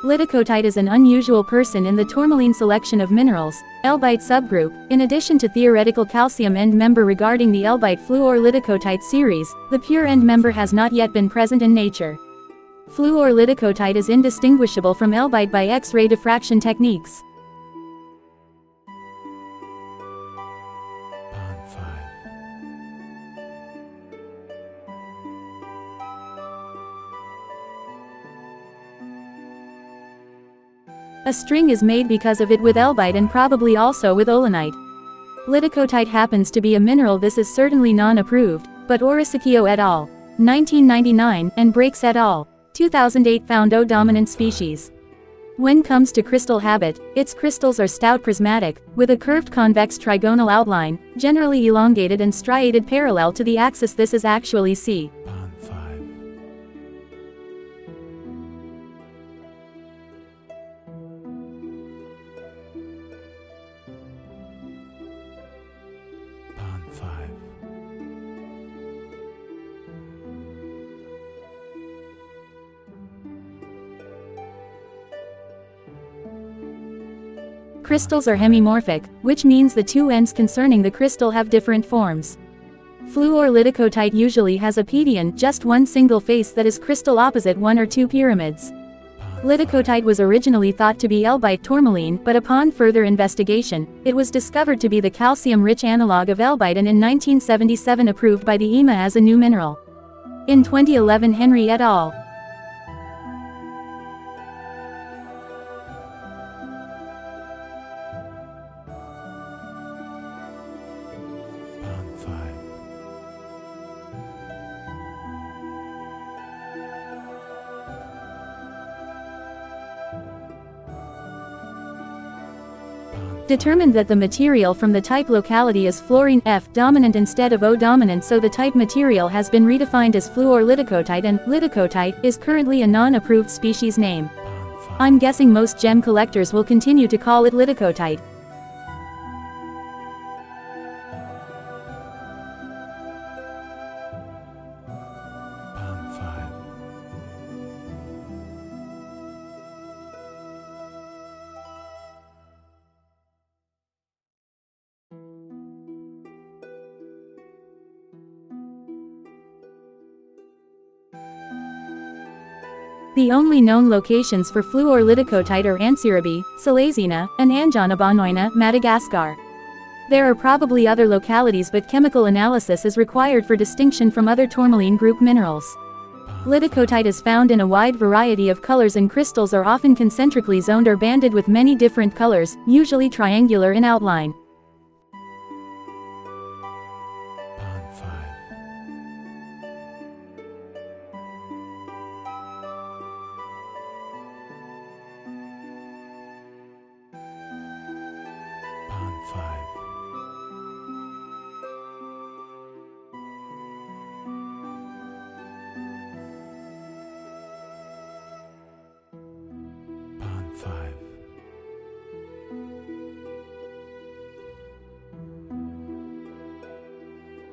Liddicoatite is an unusual person in the Tourmaline selection of minerals, Elbite subgroup. In addition to theoretical calcium end member regarding the Elbite fluor-liddicoatite series, the pure end member has not yet been present in nature. Fluor-liddicoatite is indistinguishable from Elbite by X-ray diffraction techniques. A string is made because of it with Elbite and probably also with Olenite. Liddicoatite happens to be a mineral. This is certainly non-approved, but Orisichio et al. 1999 and Breaks et al. 2008 found O-dominant species. When comes to crystal habit, its crystals are stout prismatic, with a curved convex trigonal outline, generally elongated and striated parallel to the axis. This is actually C. Crystals are hemimorphic, which means the two ends concerning the crystal have different forms. Fluor-liddicoatite usually has a pedion, just one single face that is crystal opposite one or two pyramids. Liddicoatite was originally thought to be Elbite tourmaline, but upon further investigation, it was discovered to be the calcium-rich analog of Elbite and in 1977 approved by the EMA as a new mineral. In 2011 Henry et al. determined that the material from the type locality is fluorine F dominant instead of O dominant, so the type material has been redefined as fluor-liddicoatite, and liddicoatite is currently a non-approved species name. I'm guessing most gem collectors will continue to call it liddicoatite. The only known locations for fluor-liddicoatite are Ansiraby, Salazina, and Anjanabanoina, Madagascar. There are probably other localities, but chemical analysis is required for distinction from other tourmaline group minerals. Liddicoatite is found in a wide variety of colors, and crystals are often concentrically zoned or banded with many different colors, usually triangular in outline. Five.